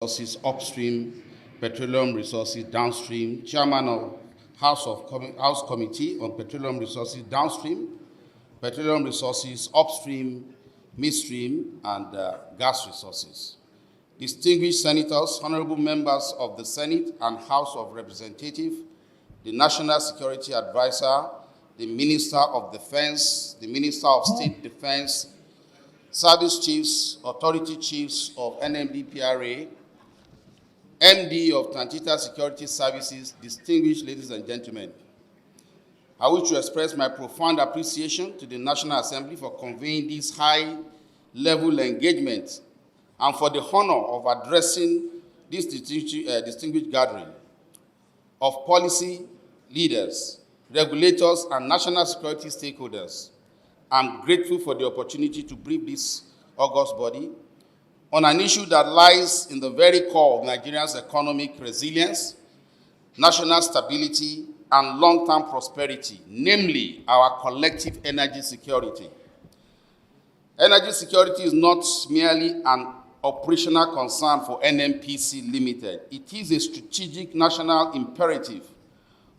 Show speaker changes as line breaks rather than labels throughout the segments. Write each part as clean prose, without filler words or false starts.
Resources upstream, petroleum resources downstream, chairman of House Committee on Petroleum Resources downstream, petroleum resources upstream, midstream, and gas resources. Distinguished senators, honorable members of the Senate and House of Representatives, the National Security Advisor, the Minister of Defense, the Minister of State Defense, service chiefs, authority chiefs of NMDPRA, MD of Tantita Security Services, distinguished ladies and gentlemen, I wish to express my profound appreciation to the National Assembly for convening this high-level engagement and for the honor of addressing this distinguished gathering of policy leaders, regulators, and national security stakeholders. I'm grateful for the opportunity to brief this august body on an issue that lies in the very core of Nigeria's economic resilience, national stability, and long-term prosperity, namely our collective energy security. Energy security is not merely an operational concern for NNPC Limited. It is a strategic national imperative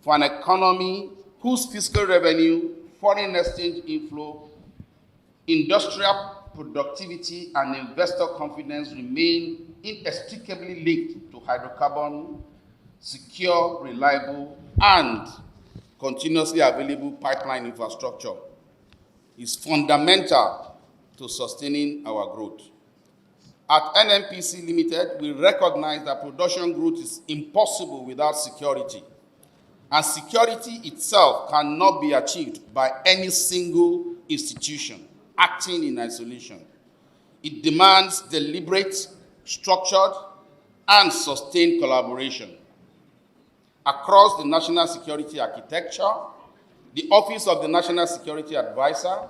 for an economy whose fiscal revenue, foreign exchange inflow, industrial productivity, and investor confidence remain inextricably linked to hydrocarbon, secure, reliable, and continuously available pipeline infrastructure. Is fundamental to sustaining our growth. At NNPC Limited, we recognize that production growth is impossible without security, and security itself cannot be achieved by any single institution acting in isolation. It demands deliberate, structured, and sustained collaboration. Across the national security architecture, the Office of the National Security Advisor,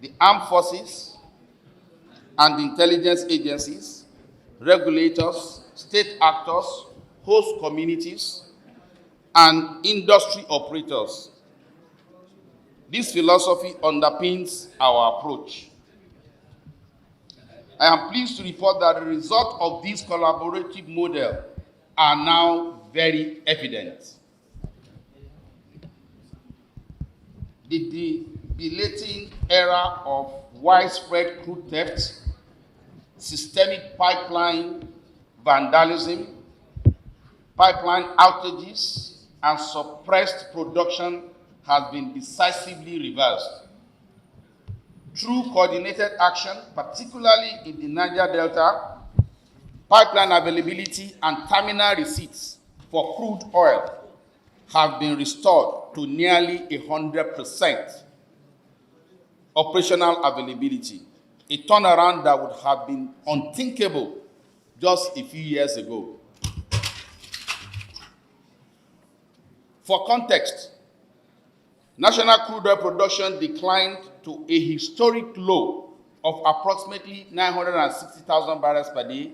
the armed forces, and the intelligence agencies, regulators, state actors, host communities, and industry operators. This philosophy underpins our approach. I am pleased to report that the results of this collaborative model are now very evident. The debilitating era of widespread crude theft, systemic pipeline vandalism, pipeline outages, and suppressed production has been decisively reversed. Through coordinated action, particularly in the Niger Delta, pipeline availability and terminal receipts for crude oil have been restored to nearly 100% operational availability, a turnaround that would have been unthinkable just a few years ago. For context, national crude oil production declined to a historic low of approximately 960,000 barrels per day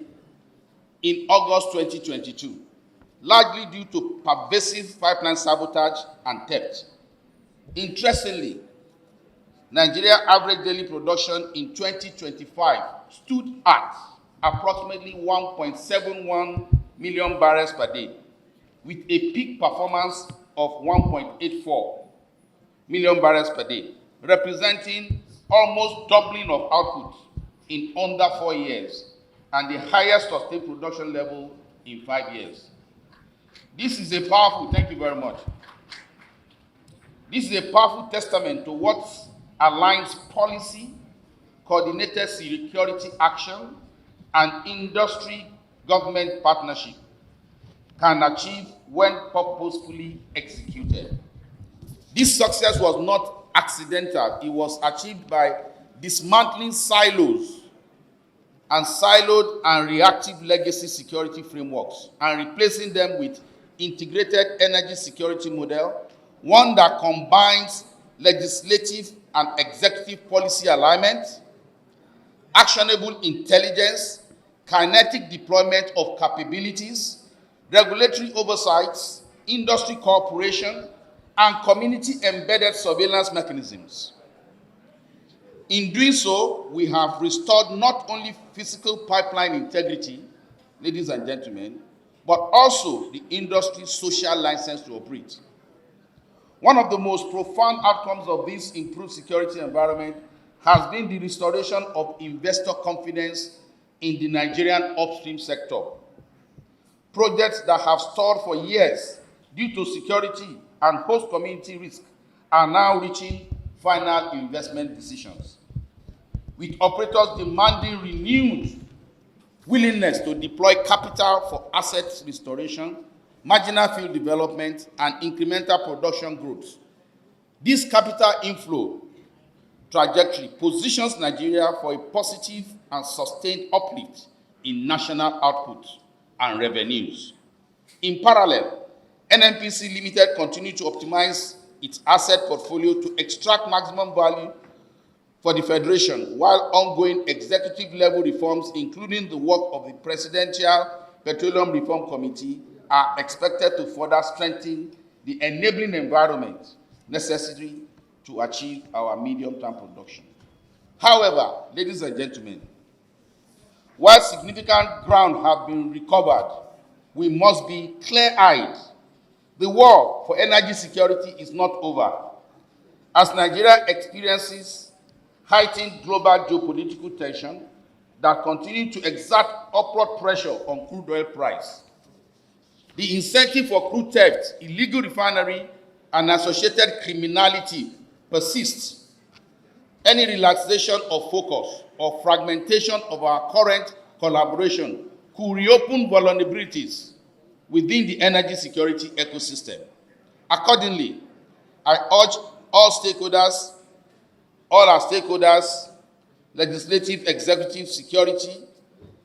in August 2022, largely due to pervasive pipeline sabotage and theft. Interestingly, Nigeria's average daily production in 2025 stood at approximately 1.71 million barrels per day, with a peak performance of 1.84 million barrels per day, representing almost doubling of output in under 4 years and the highest sustained production level in 5 years. This is a powerful, thank you very much. This is a powerful testament to what aligns policy, coordinated security action, and industry-government partnership can achieve when purposefully executed. This success was not accidental. It was achieved by dismantling silos and siloed and reactive legacy security frameworks and replacing them with integrated energy security model, one that combines legislative and executive policy alignment, actionable intelligence, kinetic deployment of capabilities, regulatory oversights, industry cooperation, and community-embedded surveillance mechanisms. In doing so, we have restored not only physical pipeline integrity, ladies and gentlemen, but also the industry's social license to operate. One of the most profound outcomes of this improved security environment has been the restoration of investor confidence in the Nigerian upstream sector. Projects that have stalled for years due to security and host community risk are now reaching final investment decisions, with operators demanding renewed willingness to deploy capital for asset restoration, marginal field development, and incremental production growth. This capital inflow trajectory positions Nigeria for a positive and sustained uplift in national output and revenues. In parallel, NNPC Limited continues to optimize its asset portfolio to extract maximum value for the Federation, while ongoing executive-level reforms, including the work of the Presidential Petroleum Reform Committee, are expected to further strengthen the enabling environment necessary to achieve our medium-term production. However, ladies and gentlemen, while significant ground has been recovered, we must be clear-eyed. The war for energy security is not over. As Nigeria experiences heightened global geopolitical tension that continue to exert upward pressure on crude oil price, the incentive for crude theft, illegal refinery, and associated criminality persists. Any relaxation of focus or fragmentation of our current collaboration could reopen vulnerabilities within the energy security ecosystem. Accordingly, I urge all our stakeholders, legislative, executive, security,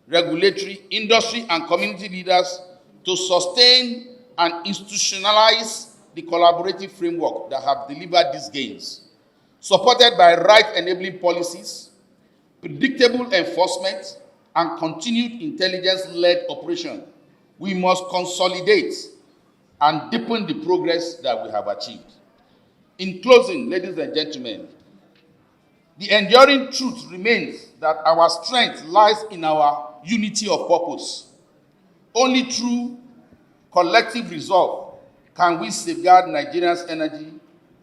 regulatory, industry, and community leaders to sustain and institutionalize the collaborative framework that have delivered these gains, supported by right-enabling policies, predictable enforcement, and continued intelligence-led operation. We must consolidate and deepen the progress that we have achieved. In closing, ladies and gentlemen, the enduring truth remains that our strength lies in our unity of purpose. Only through collective resolve can we safeguard Nigeria's energy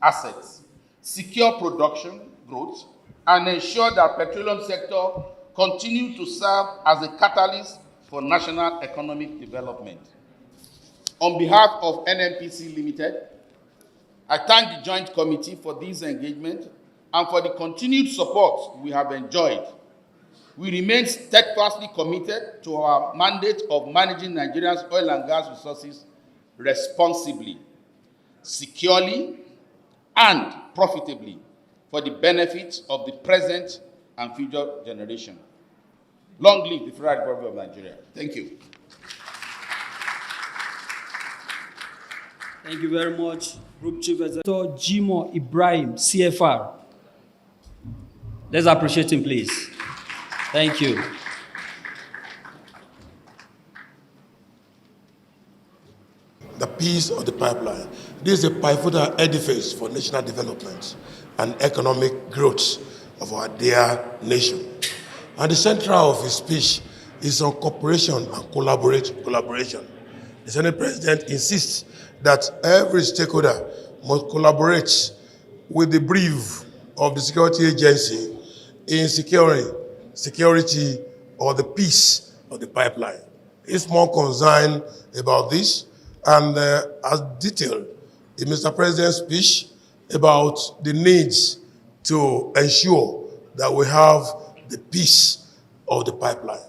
assets, secure production growth, and ensure that the petroleum sector continues to serve as a catalyst for national economic development. On behalf of NNPC Limited, I thank the Joint Committee for this engagement and for the continued support we have enjoyed. We remain steadfastly committed to our mandate of managing Nigeria's oil and gas resources responsibly, securely, and profitably for the benefit of the present and future generation. Long live the Federal Republic of Nigeria. Thank you.
Thank you very much, Group Chief Executive Jimo Ibrahim, CFR. Let's appreciate him, please. Thank you.
The peace of the pipeline. This is a pivotal edifice for national development and economic growth of our dear nation. And the center of his speech is on cooperation and collaboration. The Senate President insists that every stakeholder must collaborate with the brief of the security agency in securing security or the peace of the pipeline. He's more concerned about this and as detailed in Mr. President's speech about the needs to ensure that we have the peace of the pipeline.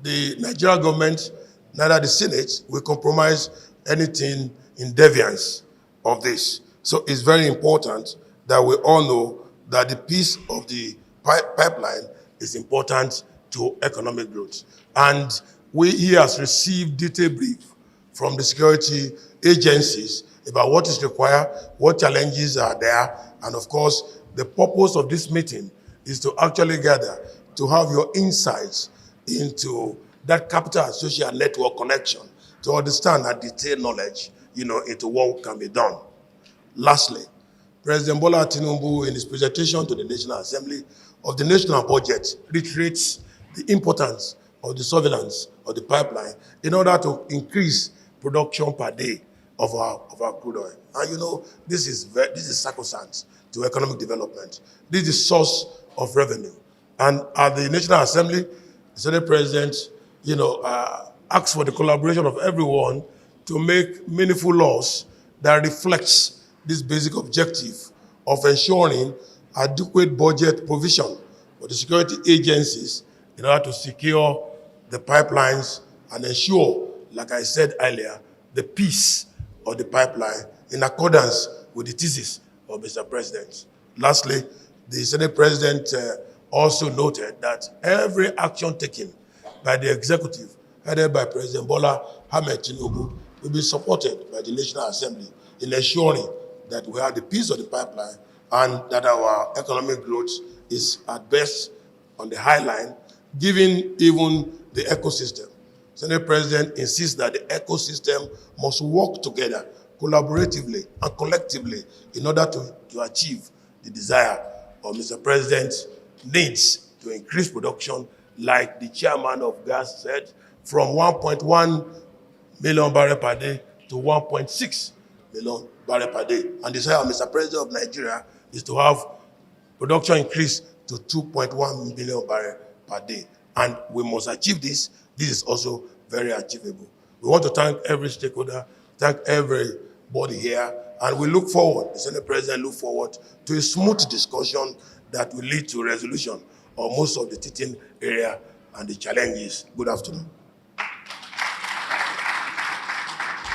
The Nigerian government, neither the Senate, will compromise anything in deviance of this. So it's very important that we all know that the peace of the pipeline is important to economic growth. And he has received detailed brief from the security agencies about what is required, what challenges are there, and of course, the purpose of this meeting is to actually gather, to have your insights into that capital and social network connection, to understand and detailed knowledge, into what can be done. Lastly, President Bola Tinubu, in his presentation to the National Assembly of the national budget, reiterates the importance of the surveillance of the pipeline in order to increase production per day of our crude oil. And you know, this is sacrosanct to economic development. This is source of revenue. And at the National Assembly, the Senate President, asked for the collaboration of everyone to make meaningful laws that reflects this basic objective of ensuring adequate budget provision for the security agencies in order to secure the pipelines and ensure, like I said earlier, the peace of the pipeline in accordance with the thesis of Mr. President. Lastly, the Senate President also noted that every action taken by the executive, headed by President Bola Ahmed Tinubu, will be supported by the National Assembly in ensuring that we have the peace of the pipeline and that our economic growth is at best on the high line, given even the ecosystem. Senate President insists that the ecosystem must work together collaboratively and collectively in order to achieve the desire of Mr. President's needs to increase production, like the chairman of gas said, from 1.1 million barrels per day to 1.6 million barrels per day. And the desire of Mr. President of Nigeria is to have production increase to 2.1 million barrels per day. And we must achieve this. This is also very achievable. We want to thank every stakeholder, thank everybody here, and we look forward, the Senate President look forward to a smooth discussion that will lead to resolution of most of the teething area and the challenges. Good afternoon.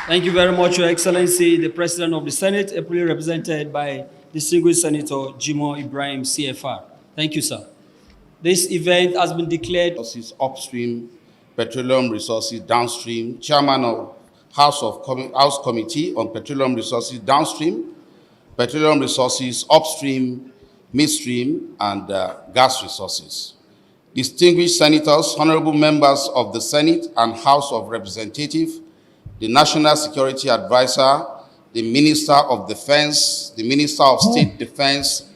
Thank you very much, Your Excellency, the President of the Senate, ably represented by distinguished Senator Jimoh Ibrahim, CFR. Thank you, sir. This event has been declared
upstream, petroleum resources downstream, chairman of House Committee on Petroleum Resources downstream, petroleum resources upstream, midstream, and gas resources. Distinguished senators, honorable members of the Senate and House of Representatives, the National Security Advisor, the Minister of Defense, the Minister of State Defense,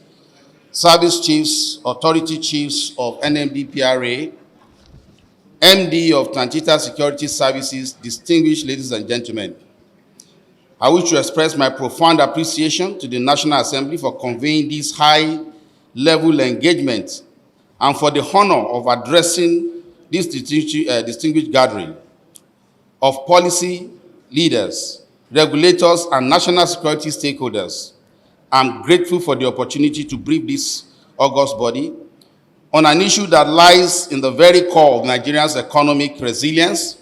service chiefs, authority chiefs of NMDPRA, MD of Tangita Security Services, distinguished ladies and gentlemen. I wish to express my profound appreciation to the National Assembly for conveying this high-level engagement and for the honor of addressing this distinguished gathering of policy leaders, regulators, and national security stakeholders. I'm grateful for the opportunity to brief this august body on an issue that lies in the very core of Nigeria's economic resilience,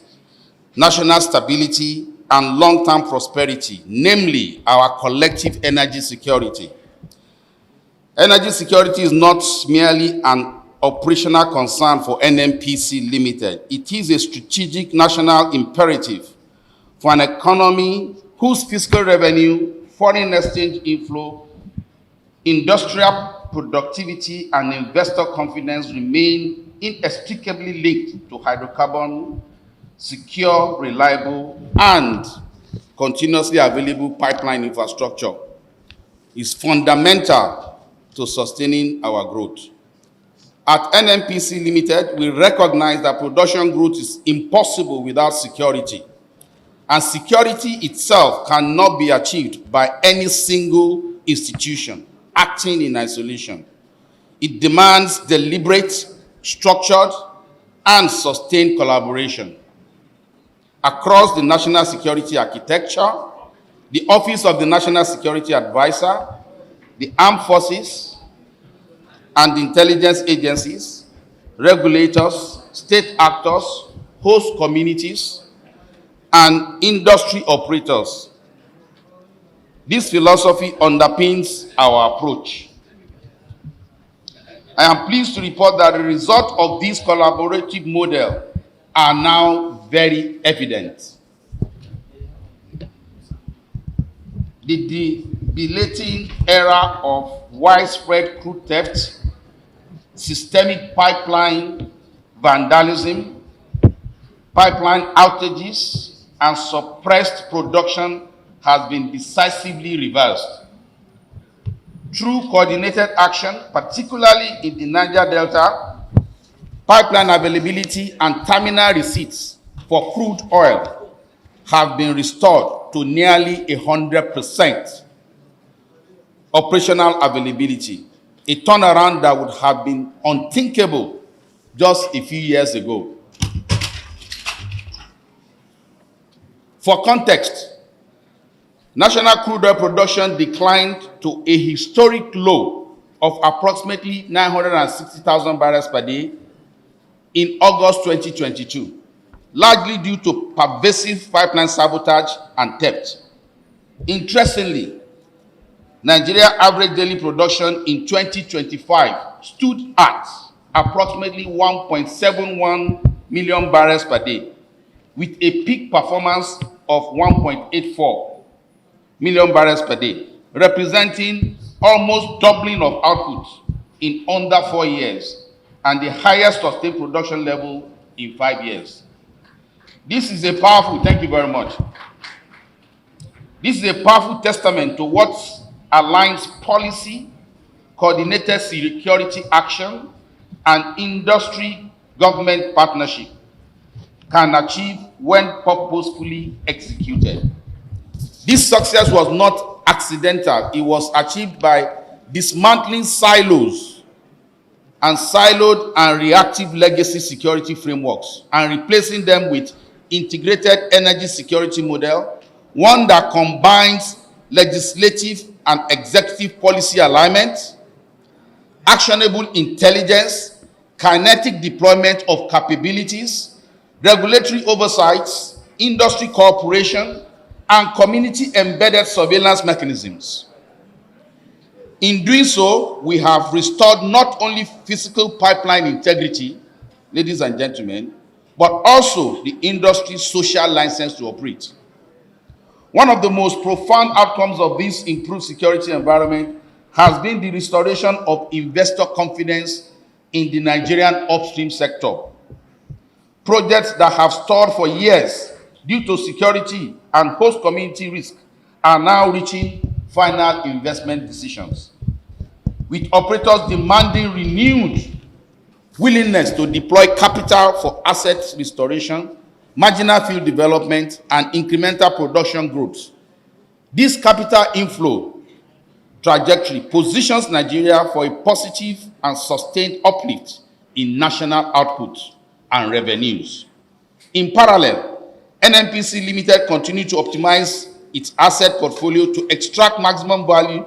national stability, and long-term prosperity, namely our collective energy security. Energy security is not merely an operational concern for NNPC Limited. It is a strategic national imperative for an economy whose fiscal revenue, foreign exchange inflow, industrial productivity, and investor confidence remain inextricably linked to hydrocarbon, secure, reliable, and continuously available pipeline infrastructure is fundamental to sustaining our growth. At NNPC Limited, we recognize that production growth is impossible without security, and security itself cannot be achieved by any single institution acting in isolation. It demands deliberate, structured, and sustained collaboration. Across the national security architecture, the Office of the National Security Advisor, the armed forces, and intelligence agencies, regulators, state actors, host communities, and industry operators. This philosophy underpins our approach. I am pleased to report that the results of this collaborative model are now very evident. The debilitating era of widespread crude theft, systemic pipeline vandalism, pipeline outages, and suppressed production has been decisively reversed. Through coordinated action, particularly in the Niger Delta, pipeline availability and terminal receipts for crude oil have been restored to nearly 100% operational availability, a turnaround that would have been unthinkable just a few years ago. For context, national crude oil production declined to a historic low of approximately 960,000 barrels per day in August 2022, largely due to pervasive pipeline sabotage and theft. Interestingly, Nigeria average daily production in 2025 stood at approximately 1.71 million barrels per day, with a peak performance of 1.84 million barrels per day, representing almost doubling of output in under 4 years and the highest sustained production level in 5 years. This is a powerful, thank you very much. This is a powerful testament to what aligns policy, coordinated security action, and industry-government partnership can achieve when purposefully executed. This success was not accidental. It was achieved by dismantling silos and siloed and reactive legacy security frameworks and replacing them with integrated energy security model, one that combines legislative and executive policy alignment, actionable intelligence, kinetic deployment of capabilities, regulatory oversights, industry cooperation, and community-embedded surveillance mechanisms. In doing so, we have restored not only physical pipeline integrity, ladies and gentlemen, but also the industry's social license to operate. One of the most profound outcomes of this improved security environment has been the restoration of investor confidence in the Nigerian upstream sector. Projects that have stalled for years due to security and host community risk are now reaching final investment decisions, with operators demanding renewed willingness to deploy capital for asset restoration, marginal field development, and incremental production growth. This capital inflow trajectory positions Nigeria for a positive and sustained uplift in national output and revenues. In parallel, NNPC Limited continues to optimize its asset portfolio to extract maximum value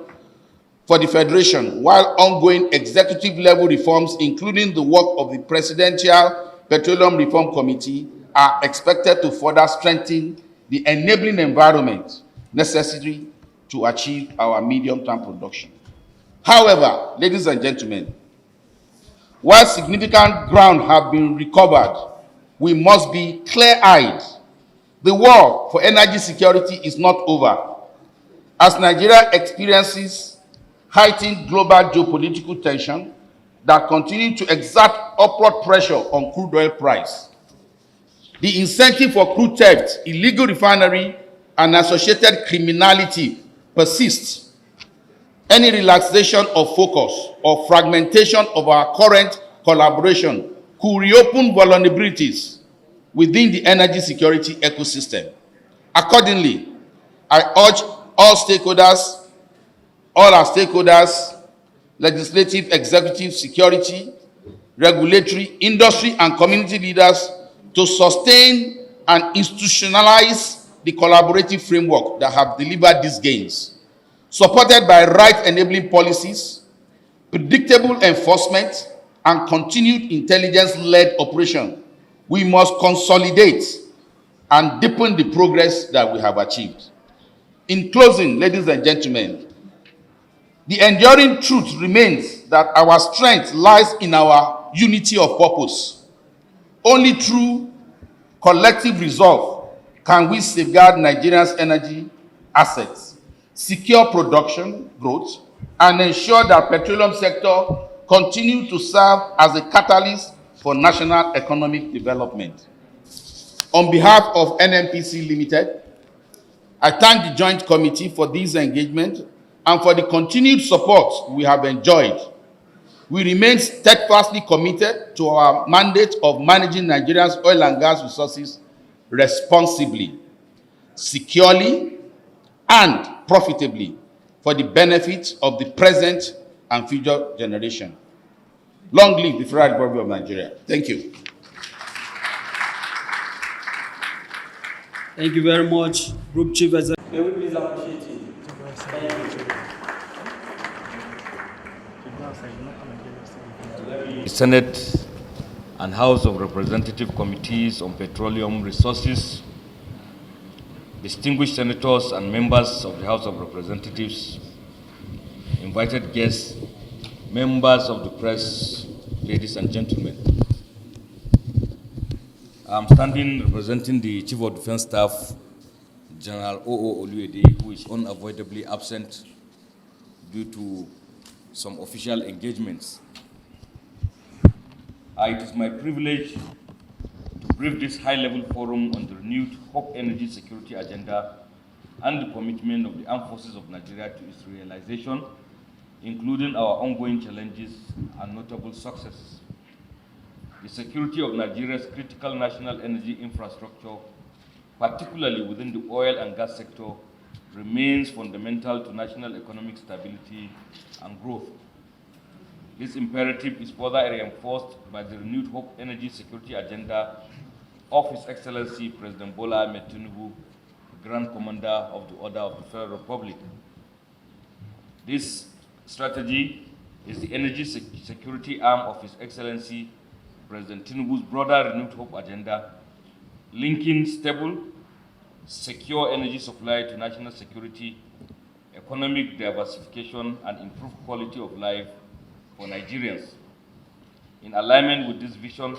for the Federation, while ongoing executive-level reforms, including the work of the Presidential Petroleum Reform Committee, are expected to further strengthen the enabling environment necessary to achieve our medium-term production. However, ladies and gentlemen, while significant ground has been recovered, we must be clear-eyed. The war for energy security is not over. As Nigeria experiences heightened global geopolitical tension that continue to exert upward pressure on crude oil price, the incentive for crude theft, illegal refinery, and associated criminality persists. Any relaxation of focus or fragmentation of our current collaboration could reopen vulnerabilities within the energy security ecosystem. Accordingly, I urge all our stakeholders, legislative, executive, security, regulatory, industry, and community leaders to sustain and institutionalize the collaborative framework that have delivered these gains, supported by right-enabling policies, predictable enforcement, and continued intelligence-led operation. We must consolidate and deepen the progress that we have achieved. In closing, ladies and gentlemen, the enduring truth remains that our strength lies in our unity of purpose. Only through collective resolve can we safeguard Nigeria's energy assets, secure production growth, and ensure that the petroleum sector continues to serve as a catalyst for national economic development. On behalf of NNPC Limited, I thank the Joint Committee for this engagement and for the continued support we have enjoyed. We remain steadfastly committed to our mandate of managing Nigeria's oil and gas resources responsibly, securely, and profitably for the benefit of the present and future generation. Long live the Federal Republic of Nigeria. Thank you.
Thank you very much, Group Chief Executive. May we please appreciate you. Thank you.
The Senate and House of Representative Committees on Petroleum Resources, distinguished senators and members of the House of Representatives, invited guests, members of the press, ladies and gentlemen. I'm standing representing the Chief of Defense Staff, General O.O. Oluwede, who is unavoidably absent due to some official engagements. It is my privilege to brief this high-level forum on the renewed Hope Energy Security Agenda and the commitment of the Armed Forces of Nigeria to its realization, including our ongoing challenges and notable successes. The security of Nigeria's critical national energy infrastructure, particularly within the oil and gas sector, remains fundamental to national economic stability and growth. This imperative is further reinforced by the renewed Hope Energy Security Agenda of His Excellency President Bola Ahmed Tinubu, Grand Commander of the Order of the Federal Republic. This strategy is the energy security arm of His Excellency President Tinubu's broader renewed hope agenda, linking stable, secure energy supply to national security, economic diversification, and improved quality of life for Nigerians. In alignment with this vision,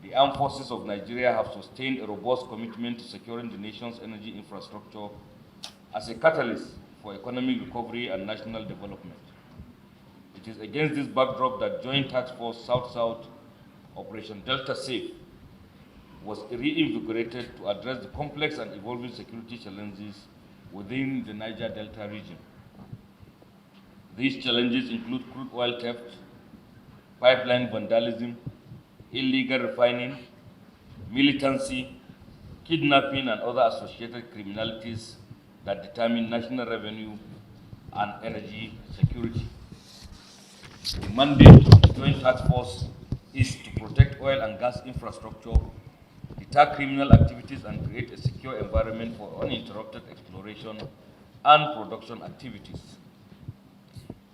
the Armed Forces of Nigeria have sustained a robust commitment to securing the nation's energy infrastructure as a catalyst for economic recovery and national development. It is against this backdrop that Joint Task Force South-South Operation Delta Safe was reinvigorated to address the complex and evolving security challenges within the Niger Delta region. These challenges include crude oil theft, pipeline vandalism, illegal refining, militancy, kidnapping, and other associated criminalities that determine national revenue and energy security. The mandate of the Joint Task Force is to protect oil and gas infrastructure, deter criminal activities, and create a secure environment for uninterrupted exploration and production activities.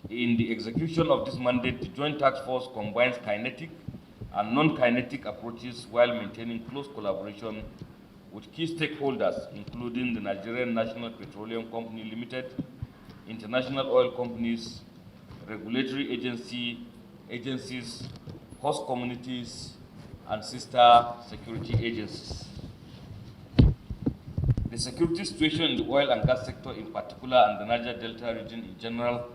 In the execution of this mandate, the Joint Task Force combines kinetic and non-kinetic approaches while maintaining close collaboration with key stakeholders, including the Nigerian National Petroleum Company Limited, international oil companies, regulatory agencies, host communities, and sister security agencies. The security situation in the oil and gas sector in particular and the Niger Delta region in general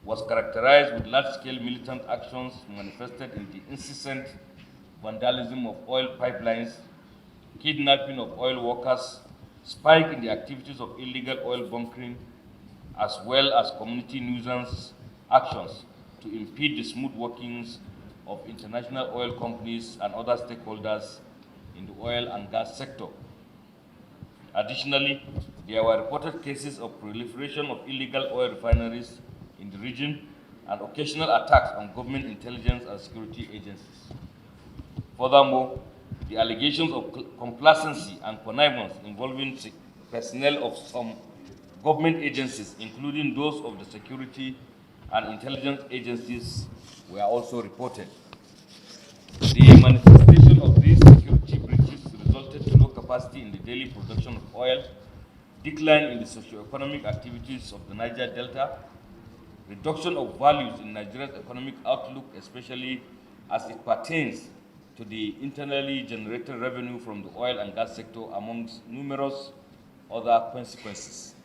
was characterized with large-scale militant actions manifested in the incessant vandalism of oil pipelines, kidnapping of oil workers, spike in the activities of illegal oil bunkering, as well as community nuisance actions to impede the smooth workings of international oil companies and other stakeholders in the oil and gas sector. Additionally, there were reported cases of proliferation of illegal oil refineries in the region and occasional attacks on government intelligence and security agencies. Furthermore, the allegations of complacency and connivance involving personnel of some government agencies, including those of the security and intelligence agencies, were also reported. The manifestation of these security breaches resulted in low capacity in the daily production of oil, decline in the socio-economic activities of the Niger Delta, reduction of values in Nigeria's economic outlook, especially as it pertains to the internally generated revenue from the oil and gas sector, amongst numerous other consequences.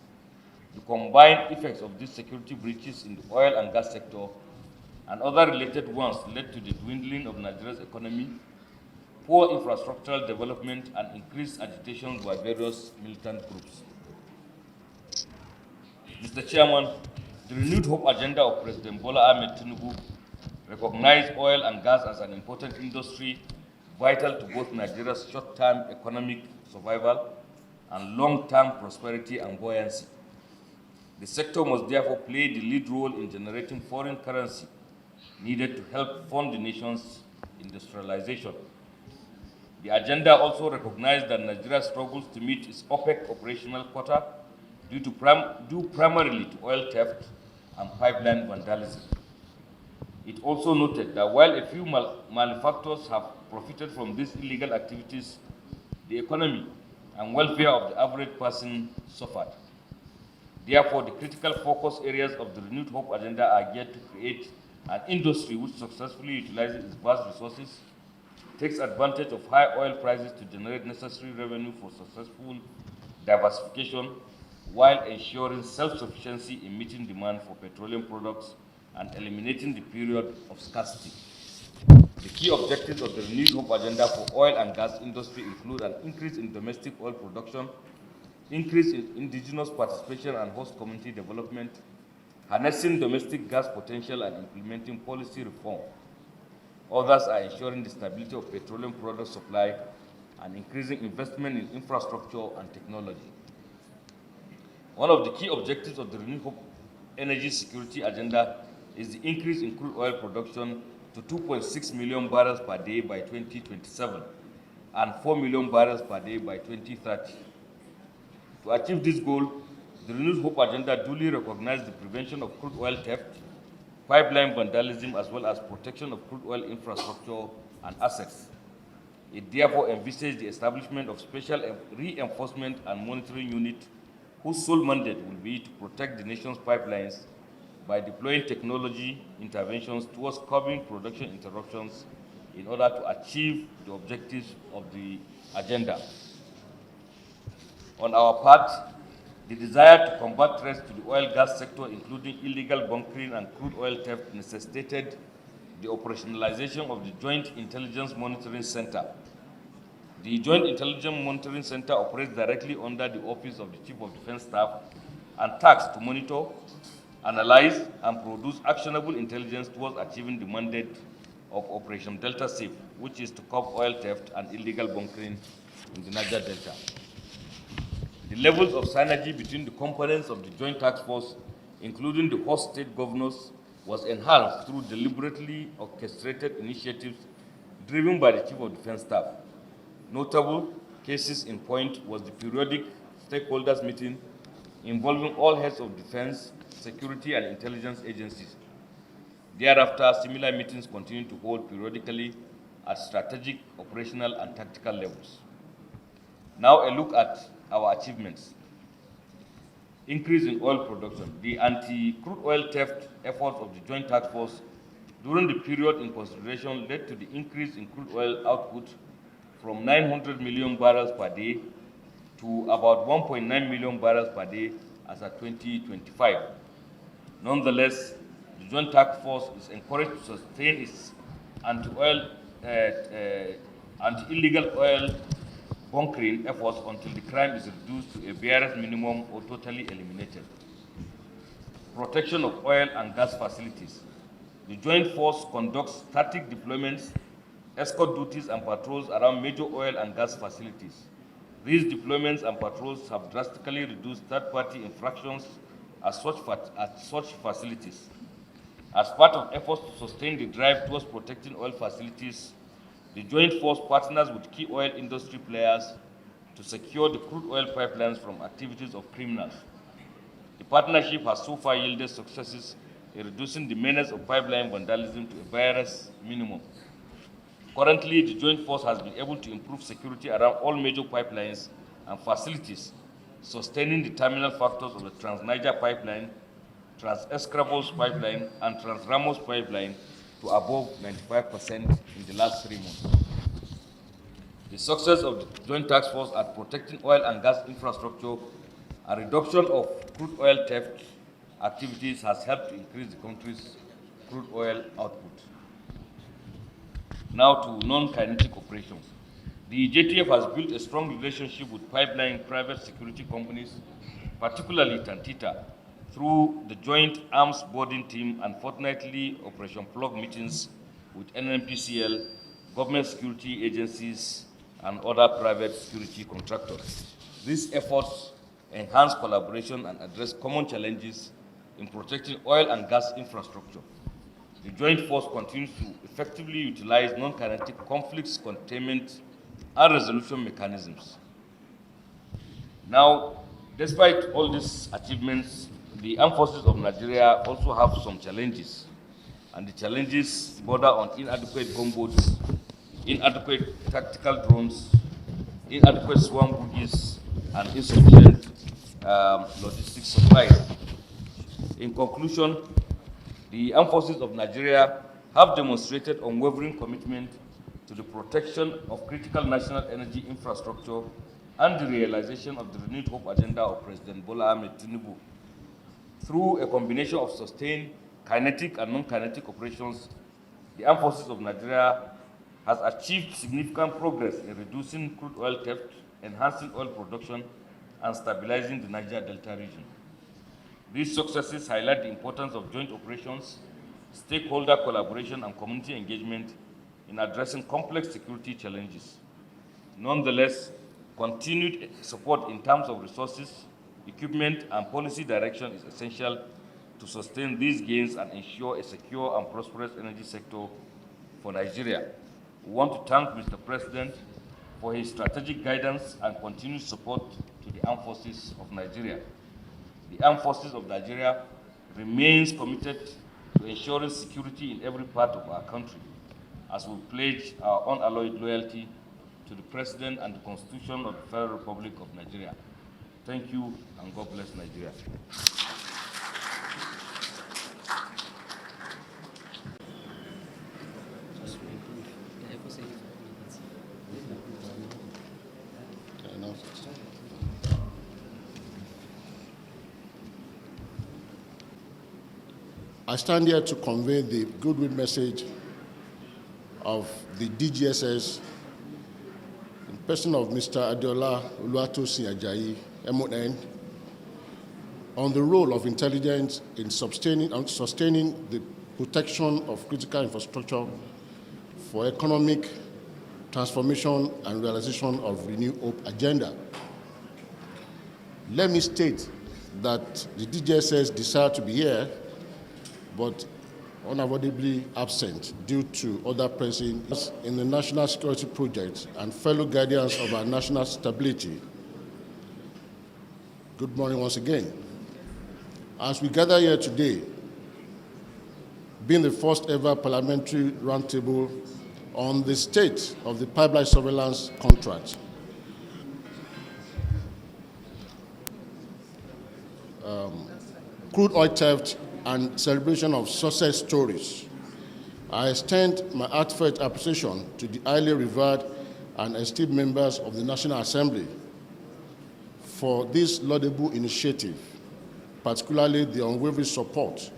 The combined effects of these security breaches in the oil and gas sector and other related ones led to the dwindling of Nigeria's economy, poor infrastructural development, and increased agitation by various militant groups. Mr. Chairman, the renewed hope agenda of President Bola Ahmed Tinubu recognize oil and gas as an important industry vital to both Nigeria's short-term economic survival and long-term prosperity and buoyancy. The sector must therefore play the lead role in generating foreign currency needed to help fund the nation's industrialization. The agenda also recognized that Nigeria struggles to meet its OPEC operational quota due primarily to oil theft and pipeline vandalism. It also noted that while a few malefactors have profited from these illegal activities, the economy and welfare of the average person suffered. Therefore, the critical focus areas of the Renewed Hope agenda are geared to create an industry which successfully utilizes its vast resources, takes advantage of high oil prices to generate necessary revenue for successful diversification, while ensuring self-sufficiency in meeting demand for petroleum products and eliminating the period of scarcity. The key objectives of the Renewed Hope agenda for oil and gas industry include an increase in domestic oil production, increase in indigenous participation and host community development, harnessing domestic gas potential and implementing policy reform. Others are ensuring the stability of petroleum product supply and increasing investment in infrastructure and technology. One of the key objectives of the Renewed Hope energy security agenda is the increase in crude oil production to 2.6 million barrels per day by 2027 and 4 million barrels per day by 2030. To achieve this goal, the Renewed Hope agenda duly recognized the prevention of crude oil theft, pipeline vandalism, as well as protection of crude oil infrastructure and assets. It therefore envisaged the establishment of special reinforcement and monitoring unit whose sole mandate will be to protect the nation's pipelines by deploying technology interventions towards curbing production interruptions in order to achieve the objectives of the agenda. On our part, the desire to combat threats to the oil gas sector, including illegal bunkering and crude oil theft, necessitated the operationalization of the Joint Intelligence Monitoring Center. The Joint Intelligence Monitoring Center operates directly under the Office of the Chief of Defense Staff and tasked to monitor, analyze, and produce actionable intelligence towards achieving the mandate of Operation Delta Safe, which is to curb oil theft and illegal bunkering in the Niger Delta. The levels of synergy between the components of the Joint Task Force, including the host state governors, was enhanced through deliberately orchestrated initiatives driven by the Chief of Defense Staff. Notable cases in point was the periodic stakeholders meeting involving all heads of defense, security, and intelligence agencies. Thereafter, similar meetings continue to hold periodically at strategic, operational, and tactical levels. Now, a look at our achievements. Increase in oil production. The anti-crude oil theft efforts of the Joint Task Force during the period in consideration led to the increase in crude oil output from 900 million barrels per day to about 1.9 million barrels per day as at 2025. Nonetheless, the Joint Task Force is encouraged to sustain its anti-illegal oil bunkering efforts until the crime is reduced to a barest minimum or totally eliminated. Protection of oil and gas facilities. The Joint Force conducts static deployments, escort duties, and patrols around major oil and gas facilities. These deployments and patrols have drastically reduced third-party infractions at such facilities. As part of efforts to sustain the drive towards protecting oil facilities, the Joint Force partners with key oil industry players to secure the crude oil pipelines from activities of criminals. The partnership has so far yielded successes in reducing the menace of pipeline vandalism to a barest minimum. Currently, the Joint Force has been able to improve security around all major pipelines and facilities, sustaining the terminal factors of the Trans-Niger pipeline, Trans-Escravos pipeline, and Trans-Ramos pipeline to above 95% in the last 3 months. The success of the Joint Task Force at protecting oil and gas infrastructure and reduction of crude oil theft activities has helped to increase the country's crude oil output. Now to non-kinetic operations. The JTF has built a strong relationship with pipeline private security companies, particularly Tantita, through the joint arms boarding team and fortnightly Operation Plug meetings with NNPCL, government security agencies, and other private security contractors. These efforts enhance collaboration and address common challenges in protecting oil and gas infrastructure. The joint force continues to effectively utilize non-kinetic conflicts containment and resolution mechanisms. Now, despite all these achievements, the armed forces of Nigeria also have some challenges, and the challenges border on inadequate gunboats, inadequate tactical drones, inadequate swarm boogies, and insufficient logistics supplies. In conclusion, the armed forces of Nigeria have demonstrated unwavering commitment to the protection of critical national energy infrastructure and the realization of the renewed hope agenda of President Bola Ahmed Tinubu. Through a combination of sustained kinetic and non-kinetic operations, the armed forces of Nigeria has achieved significant progress in reducing crude oil theft, enhancing oil production, and stabilizing the Niger Delta region. These successes highlight the importance of joint operations, stakeholder collaboration, and community engagement in addressing complex security challenges. Nonetheless, continued support in terms of resources, equipment, and policy direction is essential to sustain these gains and ensure a secure and prosperous energy sector for Nigeria. We want to thank Mr. President for his strategic guidance and continued support to the armed forces of Nigeria. The armed forces of Nigeria remains committed to ensuring security in every part of our country, as we pledge our unalloyed loyalty to the President and the Constitution of the Federal Republic of Nigeria. Thank you, and God bless Nigeria.
I stand here to convey the goodwill message of the DGSS in person of Mr. Adeola Oluwatosin Ajayi, MON, on the role of intelligence in sustaining the protection of critical infrastructure for economic transformation and realization of Renew Hope agenda. Let me state that the DGSS desire to be here, but unavoidably absent due to other pressing in the national security project and fellow guardians of our national stability. Good morning once again. As we gather here today, being the first ever parliamentary roundtable on the state of the pipeline surveillance contract, crude oil theft, and celebration of success stories, I extend my heartfelt appreciation to the highly revered and esteemed members of the National Assembly for this laudable initiative, particularly the unwavering support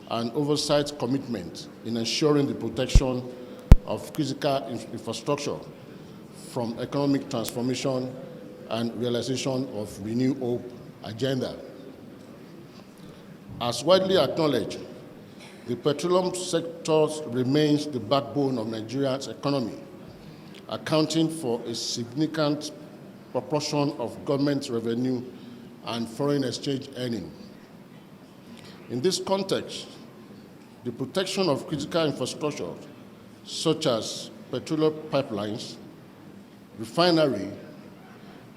and oversight commitment in ensuring the protection of critical infrastructure from economic transformation and realization of Renew Hope agenda. As widely acknowledged, the petroleum sector remains the backbone of Nigeria's economy, accounting for a significant proportion of government revenue and foreign exchange earning. In this context, the protection of critical infrastructure, such as petroleum pipelines, refinery,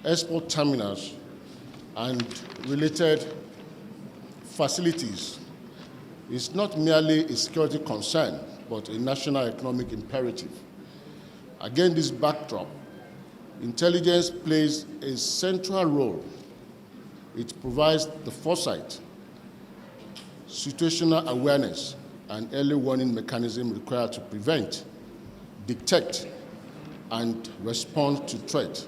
export terminals, and related facilities, is not merely a security concern, but a national economic imperative. Against this backdrop, intelligence plays a central role. It provides the foresight, situational awareness, and early warning mechanism required to prevent, detect, and respond to threats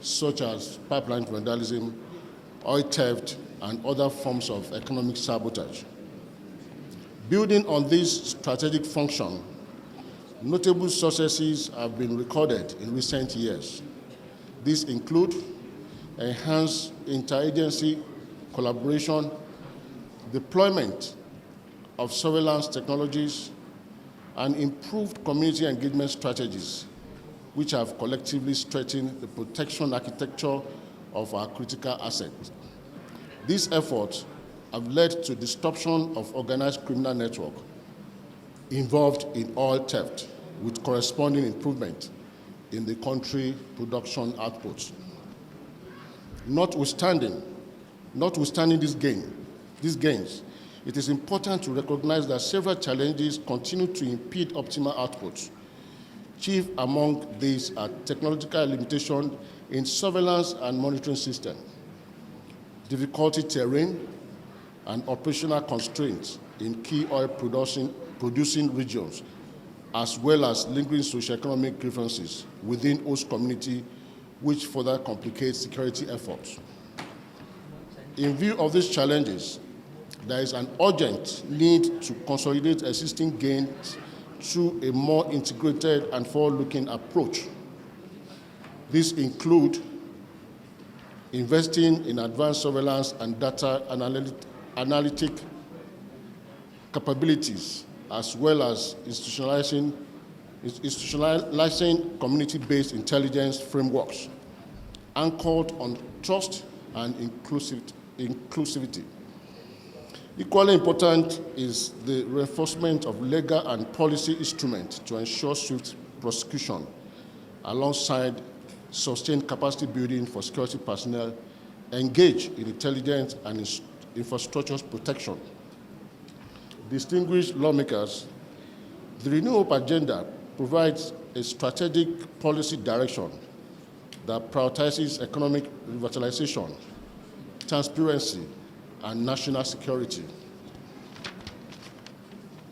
such as pipeline vandalism, oil theft, and other forms of economic sabotage. Building on this strategic function, notable successes have been recorded in recent years. These include enhanced interagency collaboration, deployment of surveillance technologies, and improved community engagement strategies, which have collectively strengthened the protection architecture of our critical assets. These efforts have led to disruption of organized criminal network involved in oil theft, with corresponding improvement in the country production outputs. Notwithstanding these gains, it is important to recognize that several challenges continue to impede optimal outputs. Chief among these are technological limitations in surveillance and monitoring systems, difficulty terrain, and operational constraints in key oil producing regions, as well as lingering socioeconomic grievances within host community, which further complicate security efforts. In view of these challenges, there is an urgent need to consolidate existing gains through a more integrated and forward-looking approach. These include investing in advanced surveillance and data analytic capabilities, as well as institutionalizing community-based intelligence frameworks anchored on trust and inclusivity. Equally important is the reinforcement of legal and policy instruments to ensure swift prosecution, alongside sustained capacity building for security personnel engaged in intelligence and infrastructure protection. Distinguished lawmakers, the Renew Hope agenda provides a strategic policy direction that prioritizes economic revitalization, transparency, and national security.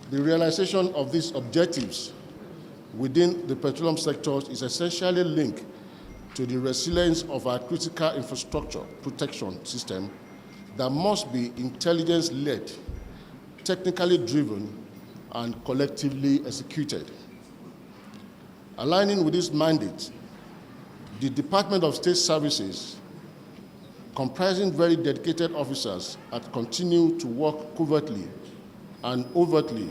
The realization of these objectives within the petroleum sector is essentially linked to the resilience of our critical infrastructure protection system that must be intelligence-led, technically driven, and collectively executed. Aligning with this mandate, the Department of State Services, comprising very dedicated officers, have continued to work covertly and overtly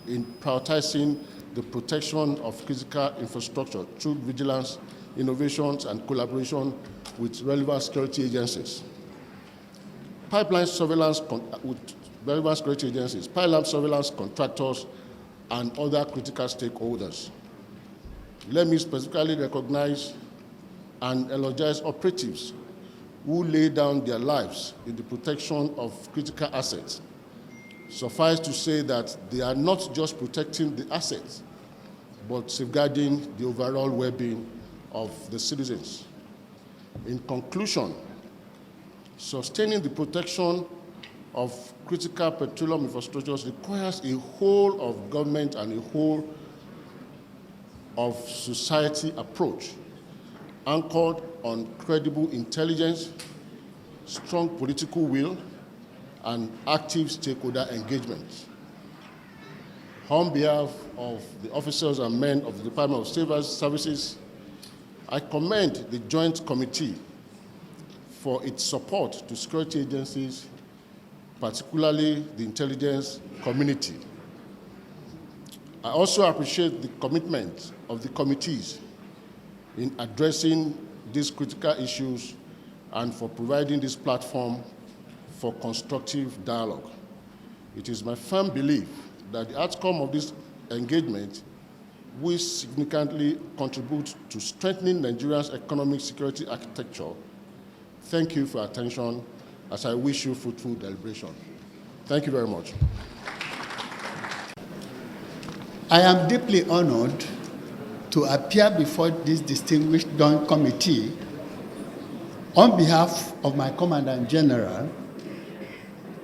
in prioritizing the protection of critical infrastructure through vigilance, innovations, and collaboration with relevant security agencies. Pipeline surveillance with relevant security agencies, pipeline surveillance contractors, and other critical stakeholders. Let me specifically recognize and elogize operatives who lay down their lives in the protection of critical assets. Suffice to say that they are not just protecting the assets, but safeguarding the overall well-being of the citizens. In conclusion, sustaining the protection of critical petroleum infrastructures requires a whole of government and a whole of society approach, anchored on credible intelligence, strong political will, and active stakeholder engagement. On behalf of the officers and men of the Department of State Services, I commend the Joint Committee for its support to security agencies, particularly the intelligence community. I also appreciate the commitment of the committees in addressing these critical issues and for providing this platform for constructive dialogue. It is my firm belief that the outcome of this engagement will significantly contribute to strengthening Nigeria's economic security architecture. Thank you for your attention, as I wish you fruitful deliberation. Thank you very much.
I am deeply honored to appear before this distinguished Joint Committee on behalf of my Commandant General,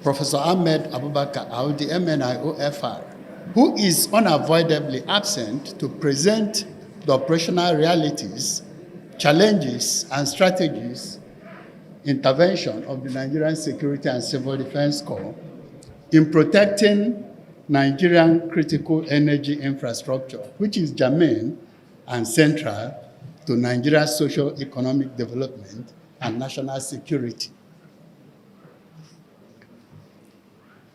Professor Ahmed Abubakar Audi, MNIOFR, who is unavoidably absent to present the operational realities, challenges, and strategies intervention of the Nigerian Security and Civil Defense Corps in protecting Nigerian critical energy infrastructure, which is germane and central to Nigeria's socio-economic development and national security.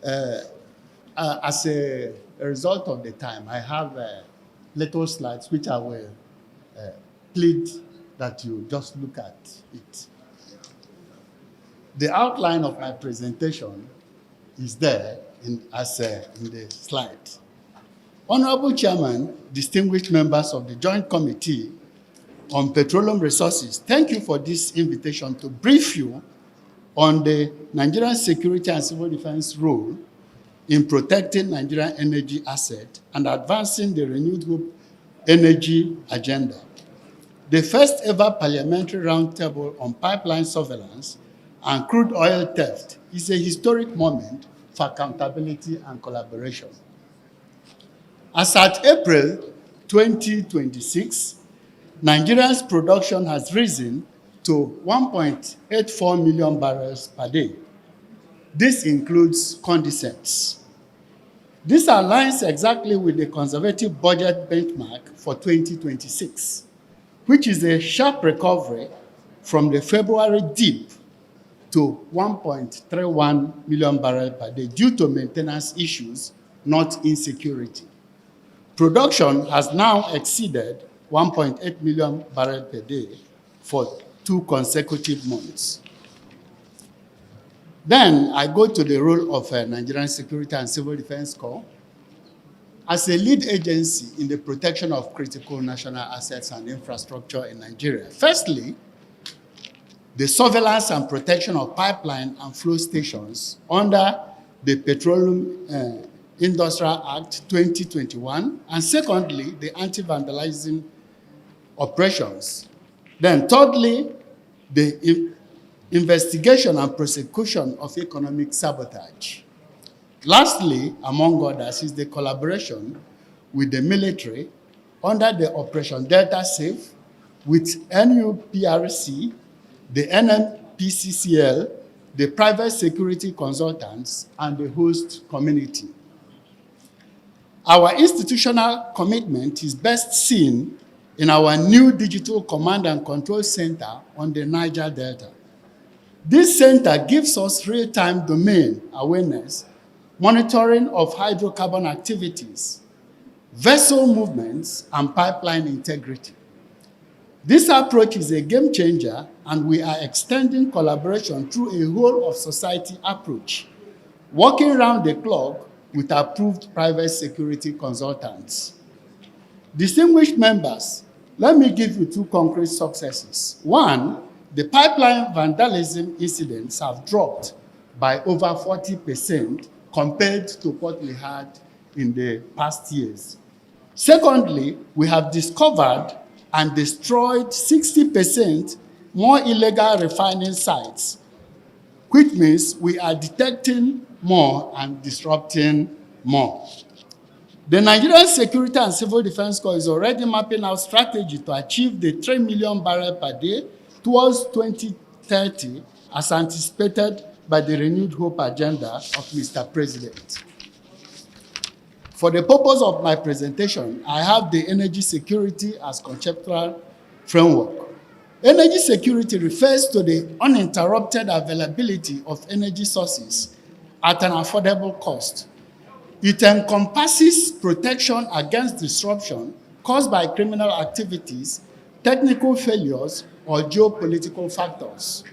As a result of the time, I have little slides which I will plead that you just look at it. The outline of my presentation is there in the slide. Honorable Chairman, distinguished members of the Joint Committee on Petroleum Resources, thank you for this invitation to brief you on the Nigerian security and civil defense role in protecting Nigerian energy assets and advancing the renewed hope energy agenda. The first ever parliamentary roundtable on pipeline surveillance and crude oil theft is a historic moment for accountability and collaboration. As at April 2026, Nigeria's production has risen to 1.84 million barrels per day. This includes condensate. This aligns exactly with the conservative budget benchmark for 2026, which is a sharp recovery from the February dip to 1.31 million barrels per day due to maintenance issues, not insecurity. Production has now exceeded 1.8 million barrels per day for 2 consecutive months. Then I go to the role of Nigerian Security and Civil Defense Corps as a lead agency in the protection of critical national assets and infrastructure in Nigeria. Firstly, the surveillance and protection of pipeline and flow stations under the Petroleum Industrial Act 2021, and secondly, the anti-vandalism operations. Then thirdly, the investigation and prosecution of economic sabotage. Lastly, among others, is the collaboration with the military under the Operation Delta Safe, with NUPRC, the NMPCCL, the private security consultants, and the host community. Our institutional commitment is best seen in our new digital command and control center on the Niger Delta. This center gives us real-time domain awareness, monitoring of hydrocarbon activities, vessel movements, and pipeline integrity. This approach is a game changer, and we are extending collaboration through a whole-of-society approach, working round the clock with approved private security consultants. Distinguished members, let me give you 2 concrete successes. One, the pipeline vandalism incidents have dropped by over 40% compared to what we had in the past years. Secondly, we have discovered and destroyed 60% more illegal refining sites, which means we are detecting more and disrupting more. The Nigerian Security and Civil Defense Corps is already mapping out strategy to achieve the 3 million barrels per day towards 2030, as anticipated by the Renewed Hope agenda of Mr. President. For the purpose of my presentation, I have the energy security as conceptual framework. Energy security refers to the uninterrupted availability of energy sources at an affordable cost. It encompasses protection against disruption caused by criminal activities, technical failures, or geopolitical factors.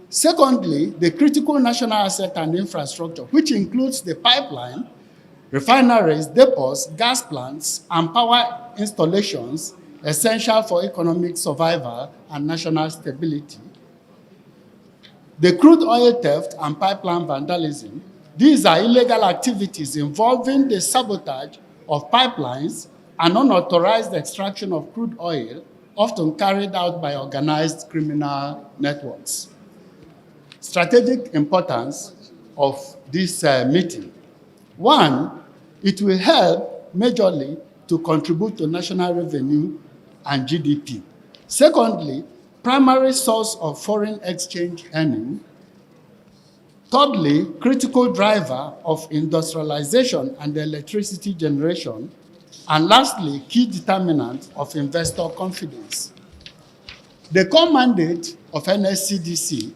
Secondly, the critical national asset and infrastructure, which includes the pipeline, refineries, depots, gas plants, and power installations essential for economic survival and national stability. The crude oil theft and pipeline vandalism, these are illegal activities involving the sabotage of pipelines and unauthorized extraction of crude oil, often carried out by organized criminal networks. Strategic importance of this meeting. One, it will help majorly to contribute to national revenue and GDP. Secondly, primary source of foreign exchange earning. Thirdly, critical driver of industrialization and electricity generation. And lastly, key determinant of investor confidence. The core mandate of NSCDC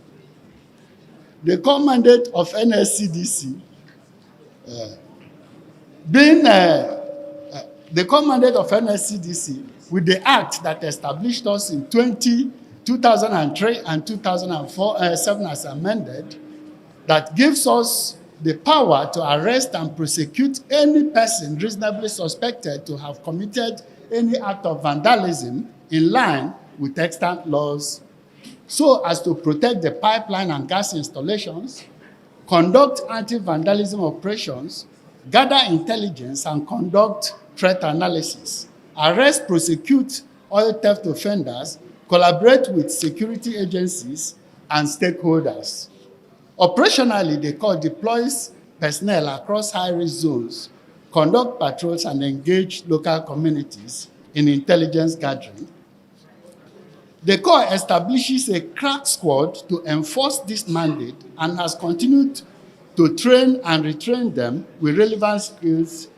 being the commandant of NSCDC with the act that established us in 2003 and 2007 as amended, that gives us the power to arrest and prosecute any person reasonably suspected to have committed any act of vandalism in line with extant laws, so as to protect the pipeline and gas installations, conduct anti-vandalism operations, gather intelligence and conduct threat analysis, arrest, prosecute oil theft offenders, collaborate with security agencies and stakeholders. Operationally, the Corps deploys personnel across high-risk zones, conduct patrols and engage local communities in intelligence gathering. The Corps establishes a crack squad to enforce this mandate and has continued to train and retrain them with relevant skills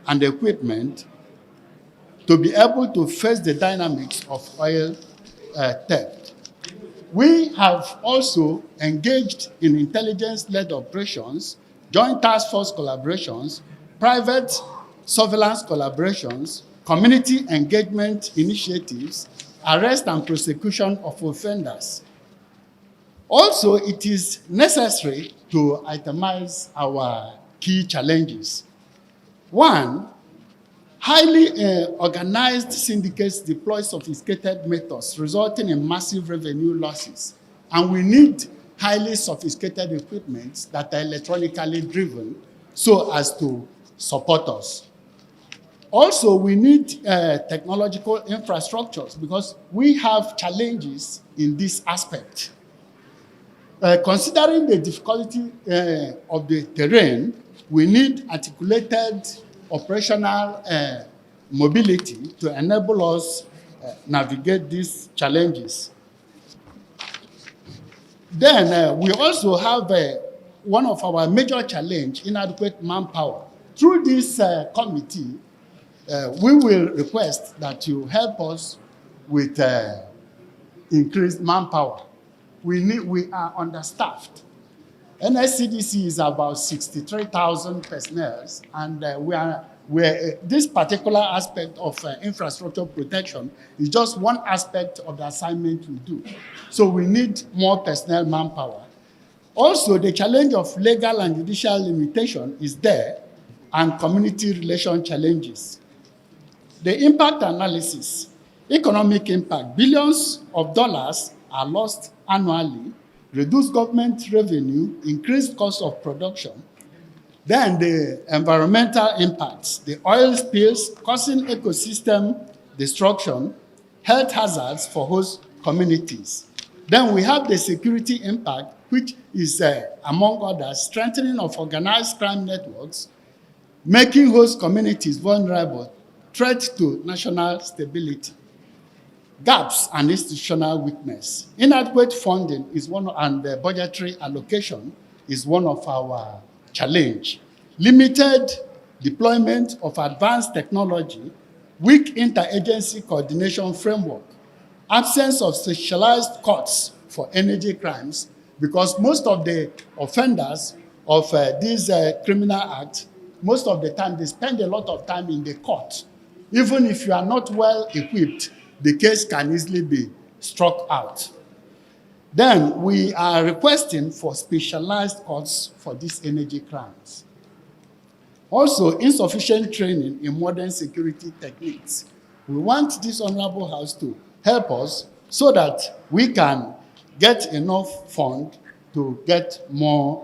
and equipment to be able to face the dynamics of oil theft. We have also engaged in intelligence-led operations, joint task force collaborations, private surveillance collaborations, community engagement initiatives, arrest and prosecution of offenders. Also, it is necessary to itemize our key challenges. One, highly organized syndicates deploy sophisticated methods, resulting in massive revenue losses. And we need highly sophisticated equipment that are electronically driven so as to support us. Also, we need technological infrastructures because we have challenges in this aspect. Considering the difficulty of the terrain, we need articulated operational mobility to enable us navigate these challenges. Then we also have one of our major challenges, inadequate manpower. Through this committee, we will request that you help us with increased manpower. We are understaffed. NSCDC is about 63,000 personnel, and this particular aspect of infrastructure protection is just one aspect of the assignment we do. So we need more personnel manpower. Also, the challenge of legal and judicial limitation is there, and community relation challenges. The impact analysis, economic impact, billions of dollars are lost annually, reduced government revenue, increased cost of production. Then the environmental impacts, the oil spills causing ecosystem destruction, health hazards for host communities. Then we have the security impact, which is, among others, strengthening of organized crime networks, making host communities vulnerable, threat to national stability. Gaps and institutional weakness. Inadequate funding is one, and the budgetary allocation is one of our challenge. Limited deployment of advanced technology, weak interagency coordination framework, absence of specialized courts for energy crimes, because most of the offenders of these criminal acts, most of the time they spend a lot of time in the court. Even if you are not well equipped, the case can easily be struck out. Then we are requesting for specialized courts for these energy crimes. Also, insufficient training in modern security techniques. We want this Honorable House to help us so that we can get enough fund to get more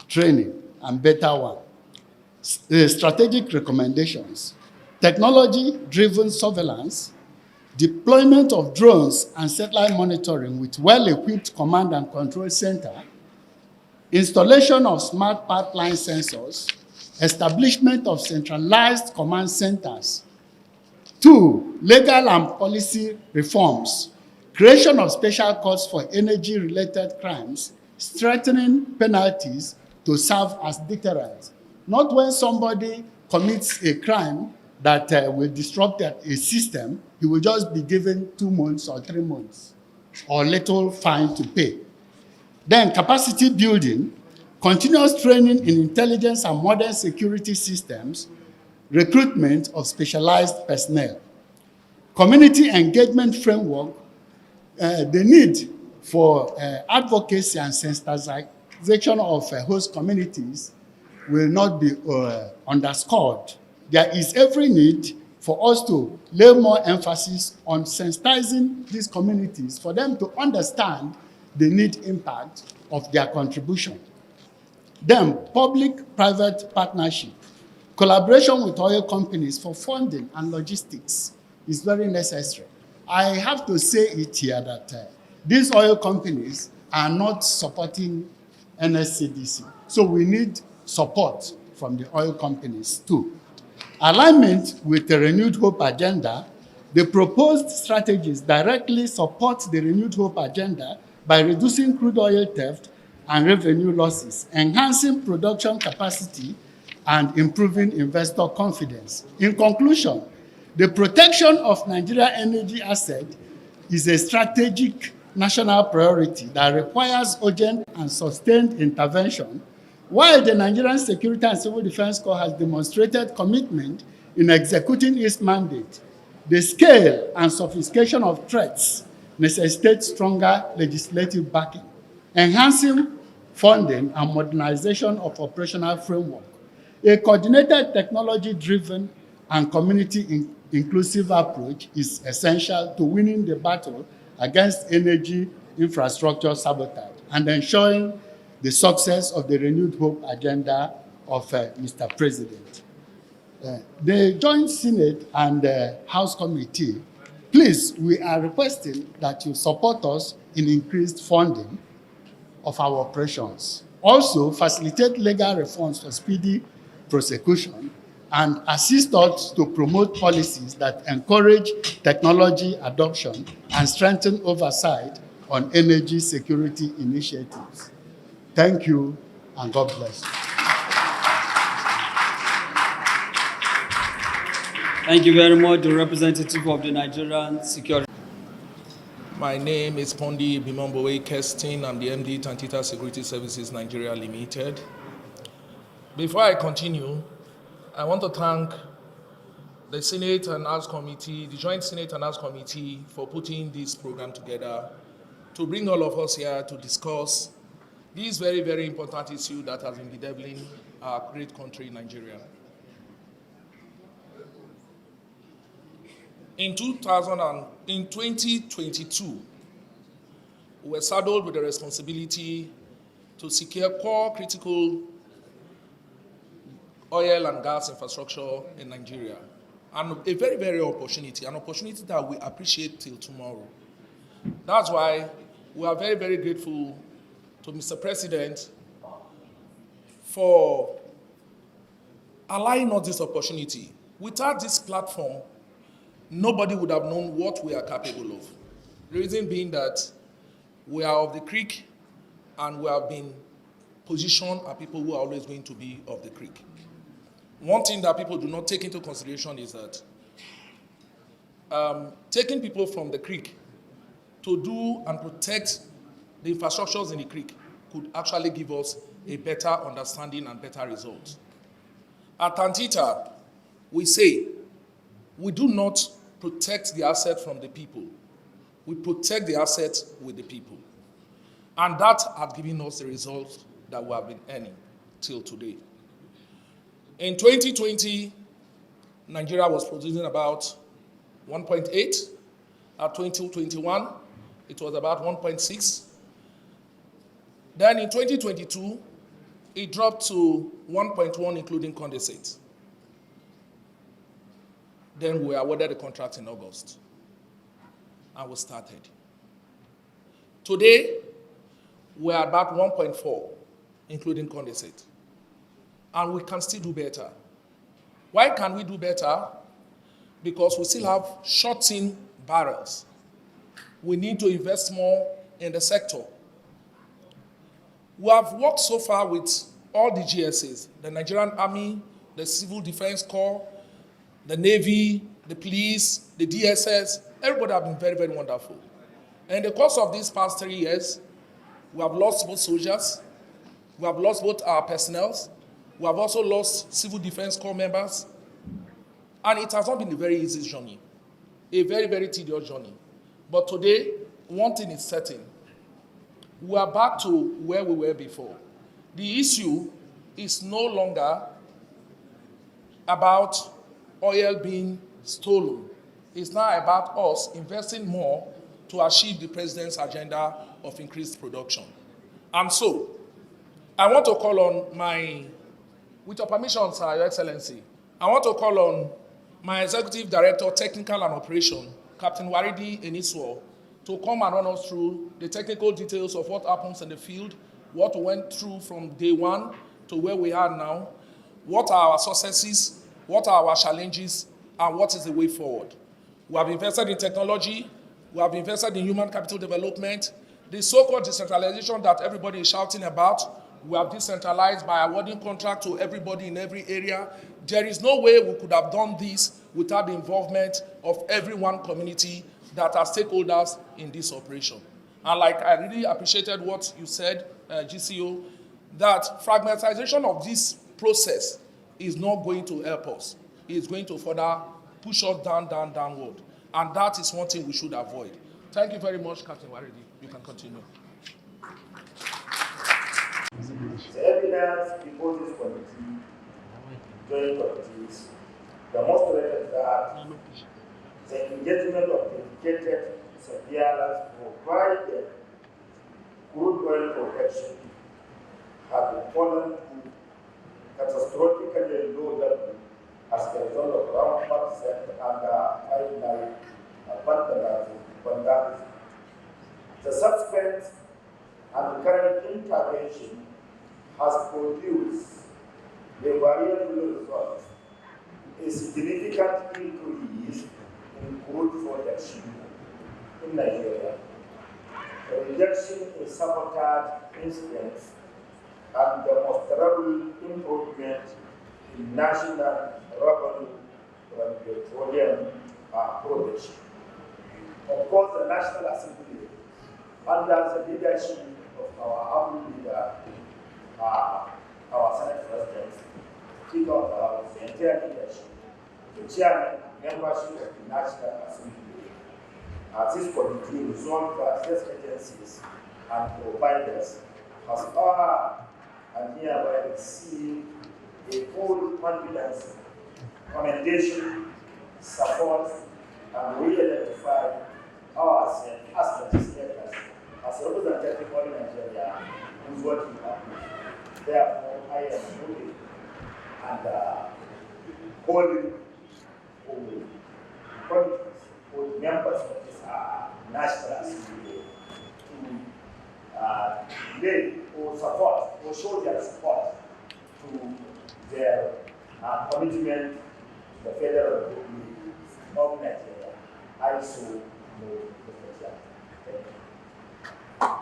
training and better one. Strategic recommendations, technology-driven surveillance, deployment of drones and satellite monitoring with well-equipped command and control center, installation of smart pipeline sensors, establishment of centralized command centers. 2, legal and policy reforms, creation of special courts for energy-related crimes, strengthening penalties to serve as deterrent. Not when somebody commits a crime that will disrupt a system, he will just be given 2 months or 3 months or little fine to pay. Then capacity building, continuous training in intelligence and modern security systems, recruitment of specialized personnel, community engagement framework, the need for advocacy and sensitization of host communities will not be underscored. There is every need for us to lay more emphasis on sensitizing these communities for them to understand the need impact of their contribution. Then, public-private partnership, collaboration with oil companies for funding and logistics is very necessary. I have to say it here that these oil companies are not supporting NSCDC. So we need support from the oil companies too. Alignment with the Renewed Hope agenda, the proposed strategies directly support the Renewed Hope agenda by reducing crude oil theft and revenue losses, enhancing production capacity, and improving investor confidence. In conclusion, the protection of Nigeria energy asset is a strategic national priority that requires urgent and sustained intervention, while the Nigerian Security and Civil Defense Corps has demonstrated commitment in executing its mandate. The scale and sophistication of threats necessitate stronger legislative backing, enhancing funding and modernization of operational framework. A coordinated, technology-driven, and community-inclusive approach is essential to winning the battle against energy infrastructure sabotage and ensuring the success of the Renewed Hope agenda of Mr. President. The Joint Senate and House Committee, please, we are requesting that you support us in increased funding of our operations. Also, facilitate legal reforms for speedy prosecution and assist us to promote policies that encourage technology adoption and strengthen oversight on energy security initiatives. Thank you, and God bless you.
Thank you very much, the representative of the Nigerian Security.
My name is Prof.Mgbeke. I'm the MD Tantita Security Services Nigeria Limited. Before I continue, I want to thank the Senate and House Committee, the Joint Senate and House Committee, for putting this program together to bring all of us here to discuss this very, very important issue that has been bedeviling our great country, Nigeria. In 2022, we were saddled with the responsibility to secure core critical oil and gas infrastructure in Nigeria. And a very, very opportunity, an opportunity that we appreciate till tomorrow. That's why we are very, very grateful to Mr. President for allowing us this opportunity. Without this platform, nobody would have known what we are capable of. The reason being that we are of the creek and we have been positioned as people who are always going to be of the creek. One thing that people do not take into consideration is that taking people from the creek to do and protect the infrastructures in the creek could actually give us a better understanding and better results. At Tantita, we say we do not protect the asset from the people. We protect the asset with the people. And that has given us the results that we have been earning till today. In 2020, Nigeria was producing about 1.8. At 2021, it was about 1.6. Then in 2022, it dropped to 1.1, including condensate. Then we awarded the contract in August, and we started. Today, we're at about 1.4, including condensate. And we can still do better. Why can we do better? Because we still have short-in barrels. We need to invest more in the sector. We have worked so far with all the GSAs, the Nigerian Army, the Civil Defense Corps, the Navy, the police, the DSS. Everybody have been very, very wonderful. And in the course of these past 3 years, we have lost both soldiers, We have lost both our personnel. We have also lost civil defense corps members. And it has not been a very easy journey, a very, very tedious journey. But today, one thing is certain. We are back to where we were before. The issue is no longer about oil being stolen. It's now about us investing more to achieve the president's agenda of increased production. And so, I want to call on with your permission, sir, Your Excellency, I want to call on my Executive Director, Technical and Operation, Captain Waridi Eniswo, to come and run us through the technical details of what happens in the field, what we went through from day one to where we are now, what are our successes, what are our challenges, and what is the way forward. We have invested in technology, we have invested in human capital development, the so-called decentralization that everybody is shouting about. We have decentralized by awarding contract to everybody in every area. There is no way we could have done this without the involvement of every one community that are stakeholders in this operation. And like I really appreciated what you said, GCO, that fragmentization of this process is not going to help us. It's going to further push us downward. And that is one thing we should avoid. Thank you very much, Captain Waridi. You can continue.
The evidence before this committee, joint committees, demonstrated that the engagement of dedicated surveillance provided crude oil protection had been fallen to catastrophically low level as a result of around 1% under pipeline abundance. The subsequent and current intervention has produced a variable result, a significant increase in crude production in Nigeria, a reduction in sabotage incidents, and demonstrable improvement in national revenue from petroleum production. Of course, the National Assembly, under the leadership of our humble leader, our Senate President, Speaker of the House, the entire leadership, the Chairman, membership of the National Assembly, this committee resolved that state agencies and providers has far and hereby receive a full confidence, commendation, support, and we identify ourselves as legislators, as representative of Nigeria, who's working on it. Therefore, I am moving and holding committees with members of this National Assembly to lay or support or show their support to their commitment to the Federal Republic of Nigeria. I so know the President. Thank you.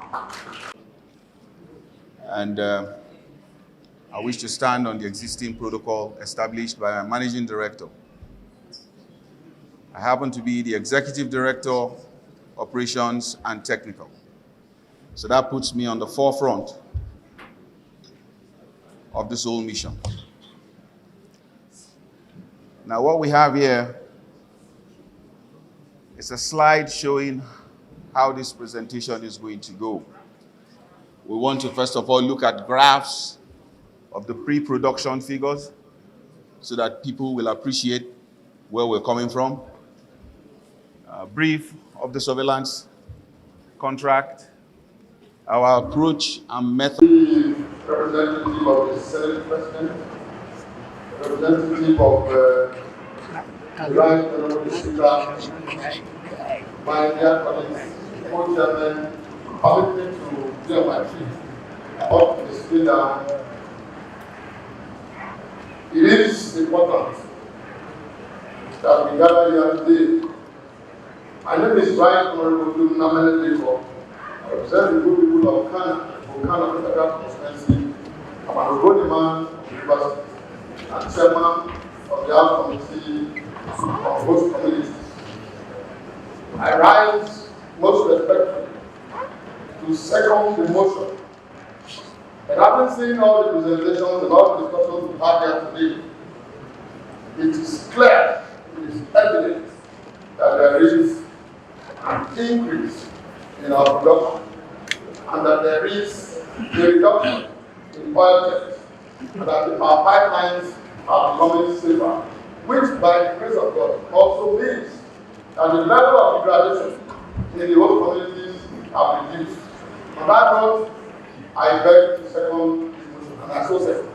And I wish to stand on the existing protocol established by our Managing Director. I happen to be the Executive Director, Operations and Technical. So that puts me on the forefront of this whole mission. Now what we have here is a slide showing how this presentation is going to go. We want to first of all look at graphs of the pre-production figures so that people will appreciate where we're coming from. A brief of the surveillance contract, our approach and method.
The representative of the Senate President, representative of the Right Honorable Speaker, my dear colleagues, co-chairman, permit me to clear my feet up the speaker. It is important that we gather here today. My name is Right Honorable Nigerianpolitics. I represent the good people of Kano Federal Constituency. I'm an Ogoni man of the university and chairman of the House Committee on Host Communities. I rise most respectfully to second the motion And having seen all the presentations and all the discussions we had here today, it is clear, it is evident that there is an increase in our production and that there is a reduction in oil theft, and that our pipelines are becoming safer, which by the grace of God also means that the level of degradation in the whole communities have reduced. On that note, I beg to second the motion, and I so second.